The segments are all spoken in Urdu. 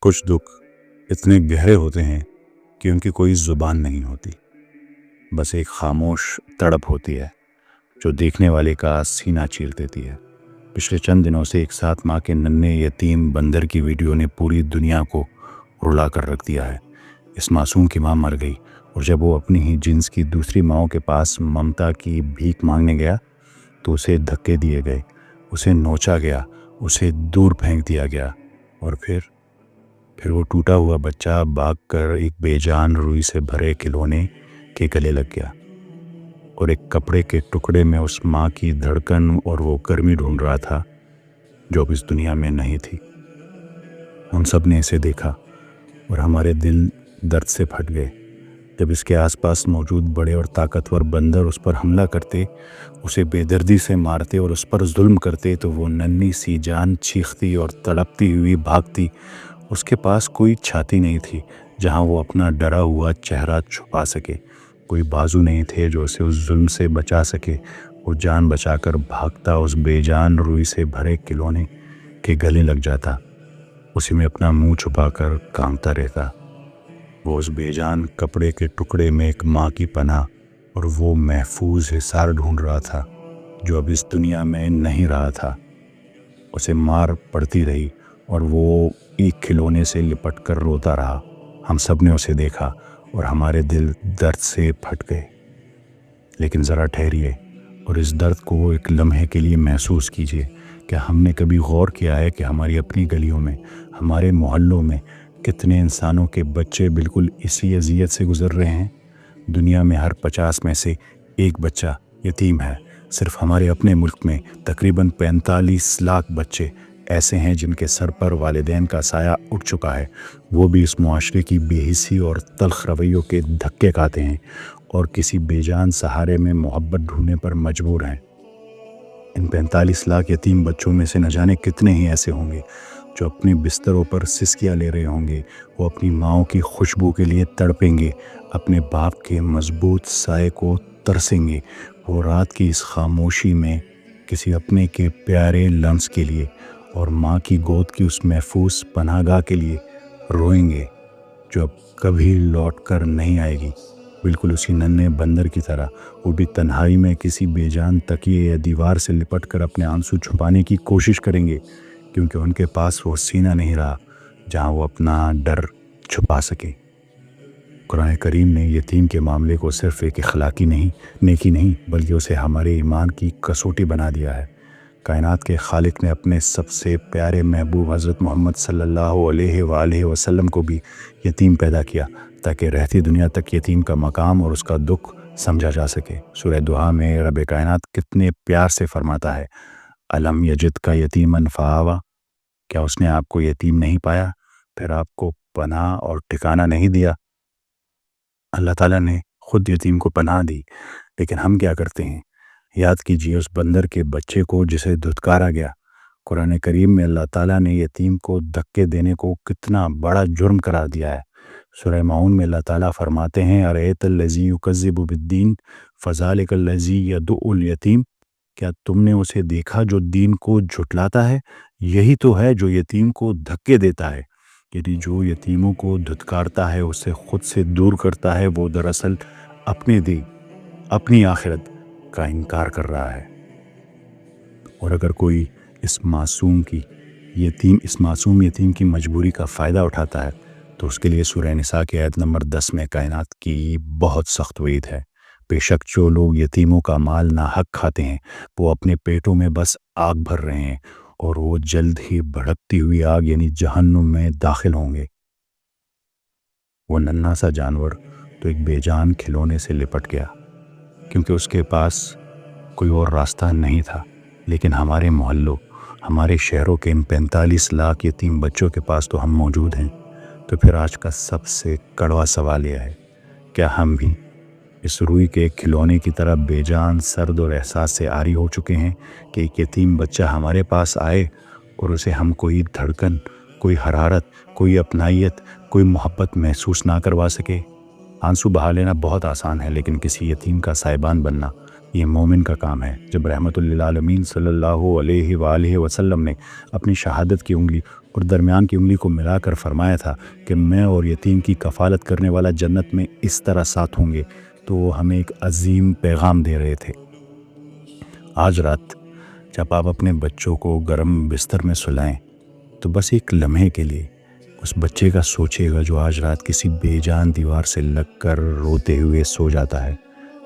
کچھ دکھ اتنے گہرے ہوتے ہیں کہ ان کی کوئی زبان نہیں ہوتی، بس ایک خاموش تڑپ ہوتی ہے جو دیکھنے والے کا سینہ چیر دیتی ہے۔ پچھلے چند دنوں سے ایک ساتھ ماں کے ننھے یتیم بندر کی ویڈیو نے پوری دنیا کو رلا کر رکھ دیا ہے۔ اس معصوم کی ماں مر گئی، اور جب وہ اپنی ہی جنس کی دوسری ماؤں کے پاس ممتا کی بھیک مانگنے گیا تو اسے دھکے دیے گئے، اسے نوچا گیا، اسے دور پھینک دیا گیا، اور پھر وہ ٹوٹا ہوا بچہ بھاگ کر ایک بے جان روئی سے بھرے کھلونے کے گلے لگ گیا، اور ایک کپڑے کے ٹکڑے میں اس ماں کی دھڑکن اور وہ گرمی ڈھونڈ رہا تھا جو اب اس دنیا میں نہیں تھی۔ ہم سب نے اسے دیکھا اور ہمارے دل درد سے پھٹ گئے۔ جب اس کے آس پاس موجود بڑے اور طاقتور بندر اس پر حملہ کرتے، اسے بے دردی سے مارتے اور اس پر ظلم کرتے تو وہ ننھی سی جان چیختی اور تڑپتی ہوئی بھاگتی۔ اس کے پاس کوئی چھاتی نہیں تھی جہاں وہ اپنا ڈرا ہوا چہرہ چھپا سکے، کوئی بازو نہیں تھے جو اسے اس ظلم سے بچا سکے۔ وہ جان بچا کر بھاگتا، اس بے جان روئی سے بھرے کھلونے کے گلے لگ جاتا، اسی میں اپنا منہ چھپا کر کانپتا رہتا۔ وہ اس بے جان کپڑے کے ٹکڑے میں ایک ماں کی پناہ اور وہ محفوظ حصار ڈھونڈ رہا تھا جو اب اس دنیا میں نہیں رہا تھا۔ اسے مار پڑتی رہی اور وہ ایک کھلونے سے لپٹ کر روتا رہا۔ ہم سب نے اسے دیکھا اور ہمارے دل درد سے پھٹ گئے۔ لیکن ذرا ٹھہریے اور اس درد کو ایک لمحے کے لیے محسوس کیجیے۔ کیا ہم نے کبھی غور کیا ہے کہ ہماری اپنی گلیوں میں، ہمارے محلوں میں کتنے انسانوں کے بچے بالکل اسی اذیت سے گزر رہے ہیں؟ دنیا میں ہر 50 میں سے ایک بچہ یتیم ہے۔ صرف ہمارے اپنے ملک میں تقریباً 45 لاکھ بچے ایسے ہیں جن کے سر پر والدین کا سایہ اٹھ چکا ہے۔ وہ بھی اس معاشرے کی بے حسی اور تلخ رویوں کے دھکے کھاتے ہیں اور کسی بے جان سہارے میں محبت ڈھونڈنے پر مجبور ہیں۔ ان 45 لاکھ یتیم بچوں میں سے نہ جانے کتنے ہی ایسے ہوں گے جو اپنے بستروں پر سسکیاں لے رہے ہوں گے۔ وہ اپنی ماؤں کی خوشبو کے لیے تڑپیں گے، اپنے باپ کے مضبوط سائے کو ترسیں گے۔ وہ رات کی اس خاموشی میں کسی اپنے کے پیارے لمس کے لیے اور ماں کی گود کی اس محفوظ پناہ گاہ کے لیے روئیں گے جو اب کبھی لوٹ کر نہیں آئے گی۔ بالکل اسی ننھے بندر کی طرح وہ بھی تنہائی میں کسی بے جان تکیے یا دیوار سے لپٹ کر اپنے آنسو چھپانے کی کوشش کریں گے، کیونکہ ان کے پاس وہ سینہ نہیں رہا جہاں وہ اپنا ڈر چھپا سکے۔ قرآن کریم نے یتیم کے معاملے کو صرف ایک اخلاقی نیکی نہیں بلکہ اسے ہمارے ایمان کی کسوٹی بنا دیا ہے۔ کائنات کے خالق نے اپنے سب سے پیارے محبوب حضرت محمد صلی اللہ علیہ وآلہ وسلم کو بھی یتیم پیدا کیا تاکہ رہتی دنیا تک یتیم کا مقام اور اس کا دکھ سمجھا جا سکے۔ سورہ دعا میں رب کائنات کتنے پیار سے فرماتا ہے، الم یجد کا یتیمن فآوا، کیا اس نے آپ کو یتیم نہیں پایا پھر آپ کو پناہ اور ٹھکانہ نہیں دیا؟ اللہ تعالیٰ نے خود یتیم کو پناہ دی، لیکن ہم کیا کرتے ہیں؟ یاد کیجیے اس بندر کے بچے کو جسے دھتکارا گیا۔ قرآن کریم میں اللہ تعالیٰ نے یتیم کو دھکے دینے کو کتنا بڑا جرم قرار دیا ہے۔ سورہ معون میں اللہ تعالیٰ فرماتے ہیں، ارأیت الذی یکذب بالدین فذلک الذی یدع الیتیم، کیا تم نے اسے دیکھا جو دین کو جھٹلاتا ہے؟ یہی تو ہے جو یتیم کو دھکے دیتا ہے۔ یعنی جو یتیموں کو دھتکارتا ہے، اسے خود سے دور کرتا ہے، وہ دراصل اپنے دین، اپنی آخرت کا انکار کر رہا ہے۔ اور اگر کوئی اس معصوم یتیم کی مجبوری کا فائدہ اٹھاتا ہے تو اس کے لیے سورہ نساء کی آیت نمبر 10 میں کائنات کی بہت سخت وعید ہے۔ بے شک جو لوگ یتیموں کا مال ناحق کھاتے ہیں وہ اپنے پیٹوں میں بس آگ بھر رہے ہیں، اور وہ جلد ہی بھڑکتی ہوئی آگ یعنی جہنم میں داخل ہوں گے۔ وہ ننھا سا جانور تو ایک بے جان کھلونے سے لپٹ گیا کیونکہ اس کے پاس کوئی اور راستہ نہیں تھا، لیکن ہمارے محلوں، ہمارے شہروں کے ان 45 لاکھ یتیم بچوں کے پاس تو ہم موجود ہیں۔ تو پھر آج کا سب سے کڑوا سوال یہ ہے، کیا ہم بھی اس روئی کے ایک کھلونے کی طرح بے جان، سرد اور احساس سے عاری ہو چکے ہیں کہ ایک یتیم بچہ ہمارے پاس آئے اور اسے ہم کوئی دھڑکن، کوئی حرارت، کوئی اپنائیت، کوئی محبت محسوس نہ کروا سکے؟ آنسو بہا لینا بہت آسان ہے، لیکن کسی یتیم کا سائبان بننا یہ مومن کا کام ہے۔ جب رحمت للعالمین صلی اللہ علیہ وآلہ وسلم نے اپنی شہادت کی انگلی اور درمیان کی انگلی کو ملا کر فرمایا تھا کہ میں اور یتیم کی کفالت کرنے والا جنت میں اس طرح ساتھ ہوں گے، تو وہ ہمیں ایک عظیم پیغام دے رہے تھے۔ آج رات جب آپ اپنے بچوں کو گرم بستر میں سلائیں تو بس ایک لمحے کے لیے اس بچے کا سوچے گا جو آج رات کسی بے جان دیوار سے لگ کر روتے ہوئے سو جاتا ہے۔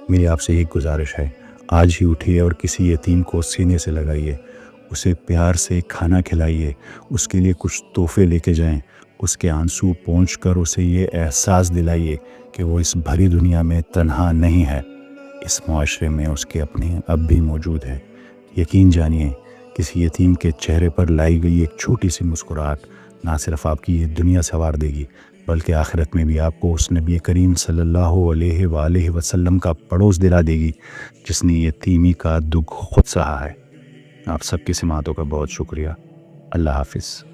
میری آپ سے ایک گزارش ہے، آج ہی اٹھیے اور کسی یتیم کو سینے سے لگائیے، اسے پیار سے کھانا کھلائیے، اس کے لیے کچھ تحفے لے کے جائیں، اس کے آنسو پونچھ کر اسے یہ احساس دلائیے کہ وہ اس بھری دنیا میں تنہا نہیں ہے، اس معاشرے میں اس کے اپنے اب بھی موجود ہے۔ یقین جانیے کسی یتیم کے چہرے پر لائی گئی ایک چھوٹی سی مسکراہٹ نہ صرف آپ کی یہ دنیا سنوار دے گی بلکہ آخرت میں بھی آپ کو اس نبی کریم صلی اللہ علیہ وآلہ وسلم کا پڑوس دلا دے گی جس نے یتیمی کا دکھ خود سہا ہے۔ آپ سب کی سماعتوں کا بہت شکریہ۔ اللہ حافظ۔